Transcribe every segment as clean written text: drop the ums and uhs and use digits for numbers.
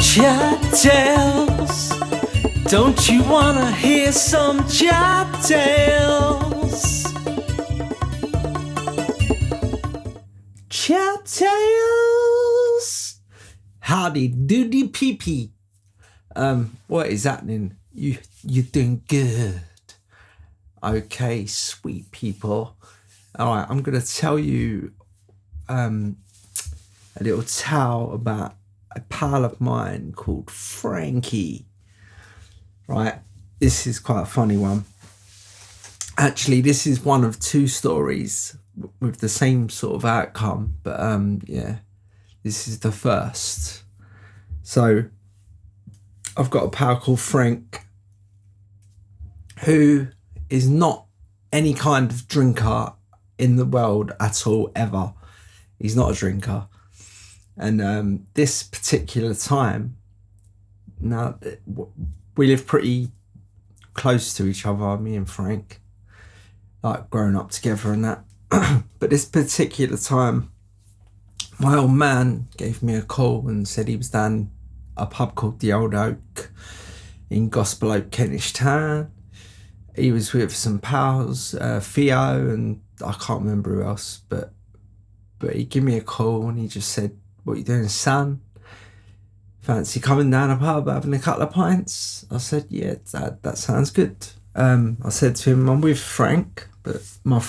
Chat tales. Don't you wanna hear some chat tales? Chat tales. Howdy doody pee-pee. What is happening? You're doing good. Okay, sweet people. All right, I'm gonna tell you a little tale about a pal of mine called Frankie. Right, this is quite a funny one. Actually, this is one of two stories with the same sort of outcome, but yeah, this is the first. So I've got a pal called Frank who is not any kind of drinker in the world at all, ever. He's not a drinker. And this particular time, now we live pretty close to each other, me and Frank, like growing up together and that. But this particular time, my old man gave me a call and said he was down a pub called the Old Oak in Gospel Oak, Kentish Town. He was with some pals, Theo, and I can't remember who else, but he gave me a call and he just said, "What you doing, son? Fancy coming down a pub having a couple of pints?" I said, "Yeah, that sounds good." I said to him, "I'm with Frank, but my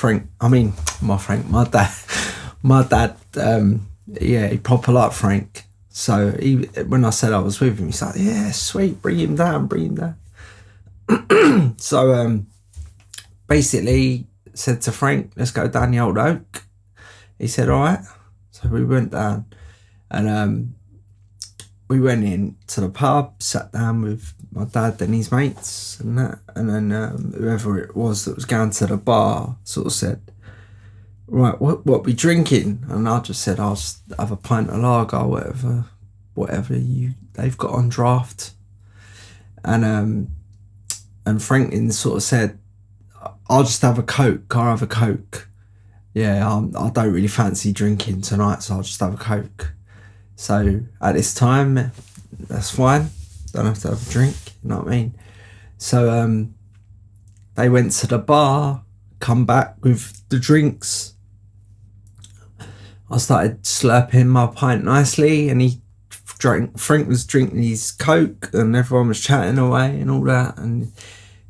dad, yeah, he proper like Frank." So when I said I was with him, he's like, "Yeah, sweet, bring him down." So basically said to Frank, "Let's go down the Old Oak." He said, "All right." So we went down and we went in to the pub, sat down with my dad and his mates and that, and then whoever it was that was going to the bar sort of said, "Right, what we drinking?" And I just said, "I'll just have a pint of lager, whatever they've got on draft." And Franklin sort of said, "I'll just have a Coke. I'll have a Coke. Yeah, I don't really fancy drinking tonight, so I'll just have a Coke." So at this time, that's fine. Don't have to have a drink, you know what I mean? So they went to the bar, come back with the drinks. I started slurping my pint nicely, and Frank was drinking his Coke, and everyone was chatting away and all that, and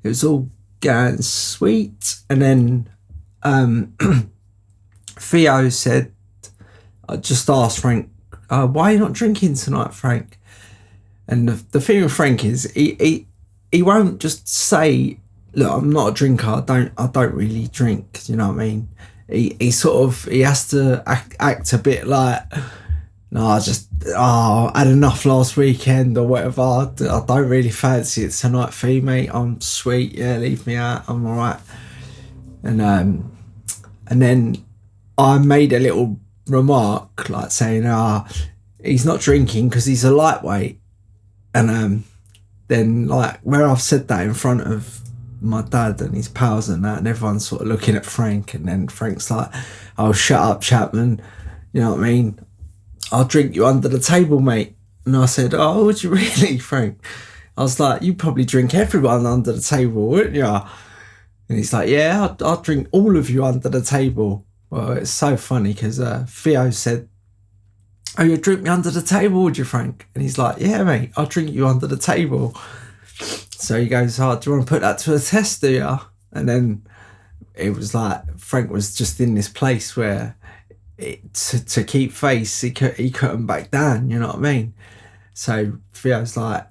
it was all going sweet. And then Theo said, I just asked Frank, "Why are you not drinking tonight, Frank?" And the thing with Frank is he won't just say, "Look, I'm not a drinker. I don't really drink." You know what I mean? He has to act a bit like, "No, I had enough last weekend," or whatever. "I don't really fancy it tonight for you, mate. I'm sweet. Yeah, leave me out. I'm all right." And then I made a little remark like saying, "He's not drinking because he's a lightweight." And then, like, where I've said that in front of my dad and his pals and that, and everyone's sort of looking at Frank, and then Frank's like, "Oh, shut up, Chapman. You know what I mean? I'll drink you under the table, mate." And I said, "Oh, would you really, Frank?" I was like, "You probably drink everyone under the table, wouldn't you?" And he's like, "Yeah, I'll drink all of you under the table." Well, it's so funny because Theo said, "Oh, you'd drink me under the table, would you, Frank?" And he's like, "Yeah, mate, I'll drink you under the table." So he goes, "Oh, do you want to put that to a test, do you?" And then it was like Frank was just in this place where to keep face, he couldn't back down, you know what I mean? So Theo's like,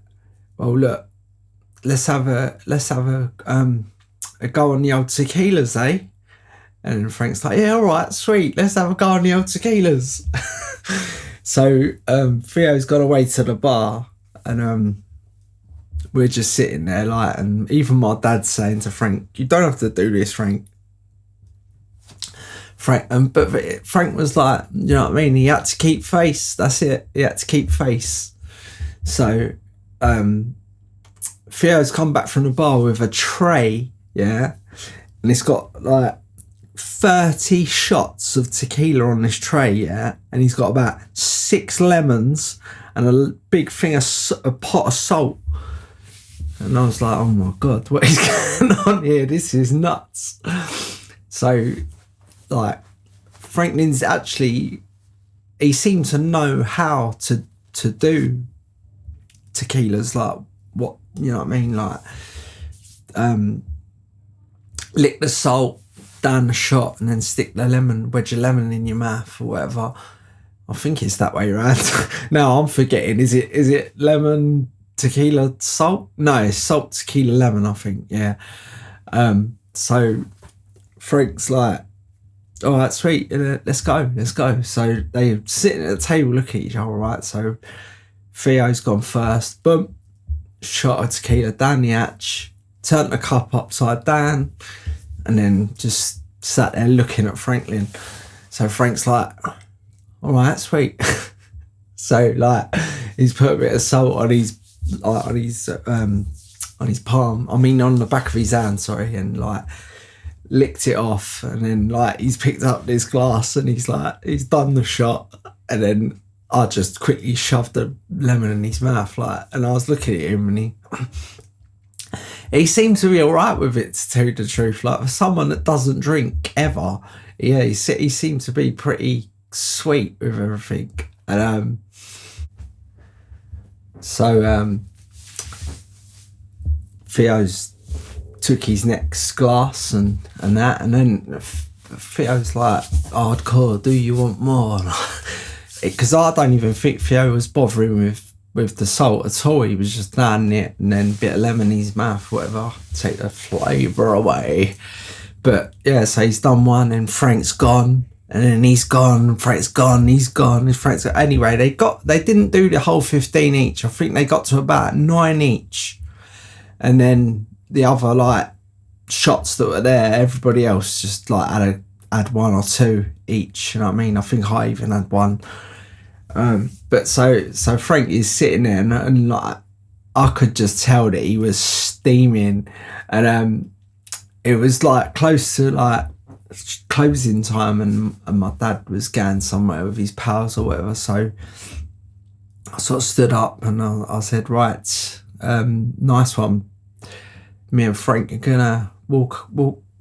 "Well, look, let's have a go on the old tequilas, eh?" And Frank's like, "Yeah, all right, sweet, let's have a go on the old tequilas." So Theo's gone away to the bar, and we're just sitting there, like, and even my dad's saying to Frank, "You don't have to do this, Frank." But Frank was like, you know what I mean? He had to keep face. That's it. He had to keep face. So Theo's come back from the bar with a tray, yeah, and it's got like 30 shots of tequila on this tray, yeah, and he's got about 6 lemons and a big thing a pot of salt. And I was like, oh my God, what is going on here? This is nuts. So, like, Franklin's actually, he seemed to know how to do tequilas, like, what, you know what I mean? Like, lick the salt, down the shot, and then stick the wedge of lemon in your mouth or whatever. I think it's that way around. No, I'm forgetting. Is it lemon, tequila, salt? No, it's salt, tequila, lemon, I think. Yeah. So Frank's like, all right, sweet, let's go. So they sitting at the table, look at each other, right? So Theo's gone first. Boom, shot of tequila down the hatch, turned the cup upside down, and then just sat there looking at Franklin. So Frank's like, all right, sweet. So like, he's put a bit of salt on his palm. I mean, on the back of his hand, sorry, and like licked it off. And then like he's picked up this glass and he's done the shot. And then I just quickly shoved the lemon in his mouth, like, and I was looking at him, and he seemed to be all right with it, to tell you the truth. Like, for someone that doesn't drink ever, yeah, he seemed to be pretty sweet with everything. And so Theo's took his next glass and that, and then Theo's like, hardcore, do you want more? Because I don't even think Theo was bothering with the salt at all. He was just down it and then a bit of lemon in his mouth, whatever, take the flavour away. But yeah, so he's done one and Frank's gone, and then he's gone, Frank's gone, he's gone, and Frank's gone. Anyway, they didn't do the whole 15 each. I think they got to about 9 each. And then the other like shots that were there, everybody else just like had 1 or 2 each, you know what I mean? I think I even had 1. But so Frank is sitting there and like, I could just tell that he was steaming, and it was like close to like closing time, and my dad was going somewhere with his pals or whatever. So I sort of stood up and I said, right, nice one. Me and Frank are gonna walk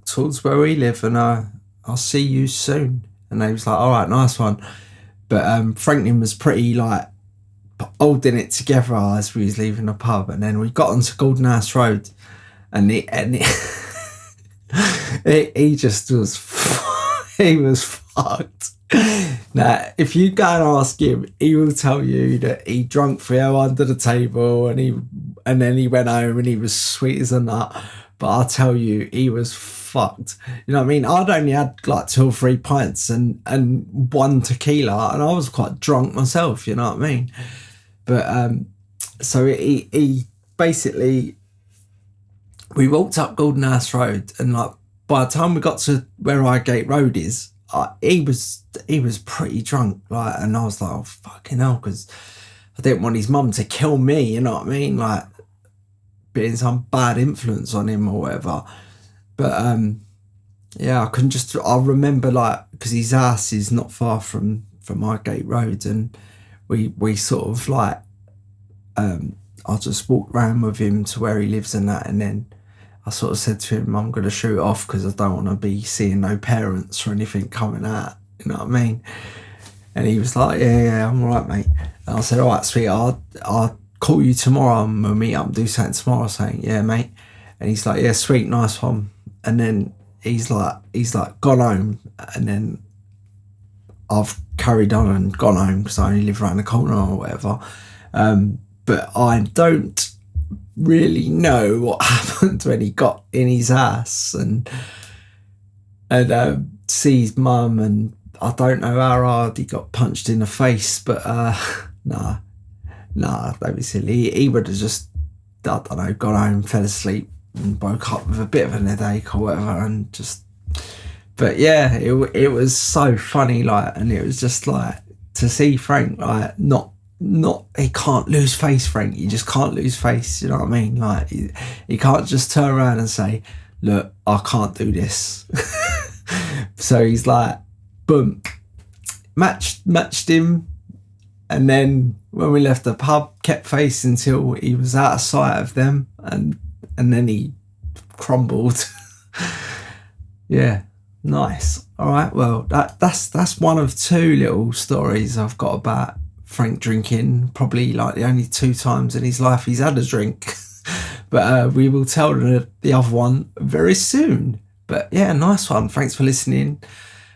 towards where we live, and I'll see you soon. And they was like, all right, nice one. But Franklin was pretty like holding it together as we was leaving the pub, and then we got onto Golden House Road, and he just was he was fucked. Now, if you go and ask him, he will tell you that he drunk Theo under the table, and then he went home and he was sweet as a nut. But I'll tell you, he was fucked. You know what I mean? I'd only had like 2 or 3 pints and 1 tequila, and I was quite drunk myself, you know what I mean? But so he basically, we walked up Golden House Road, and like by the time we got to where Highgate Road is, he was pretty drunk, like, and I was like, oh fucking hell, because I didn't want his mum to kill me, you know what I mean? Like, being some bad influence on him or whatever. But yeah, I remember like, because his house is not far from Highgate Road, and we sort of like I just walked around with him to where he lives and that, and then I sort of said to him, I'm going to shoot off because I don't want to be seeing no parents or anything coming out, you know what I mean? And he was like, yeah, I'm all right, mate. And I said, all right, sweet, I'll call you tomorrow and we'll meet up and do something tomorrow. Saying, yeah, mate. And he's like, yeah, sweet, nice one. And then he's like gone home, and then I've carried on and gone home because I only live around the corner or whatever. But I don't really know what happened when he got in his ass and see his mum, and I don't know how hard he got punched in the face, but nah, don't be silly. He would have just, I don't know, gone home, fell asleep and woke up with a bit of an headache or whatever, and just, but yeah, it was so funny, like, and it was just like to see Frank like not he can't lose face, Frank. You just can't lose face, you know what I mean? Like, he can't just turn around and say, look, I can't do this. So he's like, boom, matched him. And then when we left the pub, kept facing till he was out of sight of them. And then he crumbled. Yeah, nice. All right, well, that's one of two little stories I've got about Frank drinking. Probably like the only 2 times in his life he's had a drink. But we will tell the other one very soon. But yeah, nice one. Thanks for listening.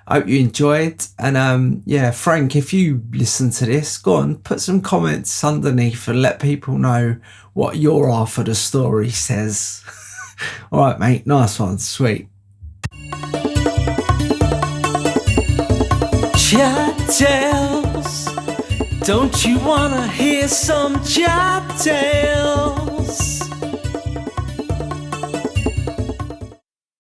I hope you enjoyed. And yeah, Frank, if you listen to this, go on, put some comments underneath and let people know what your half of the story says. All right, mate. Nice one. Sweet. Chap tales. Don't you wanna hear some chap tales?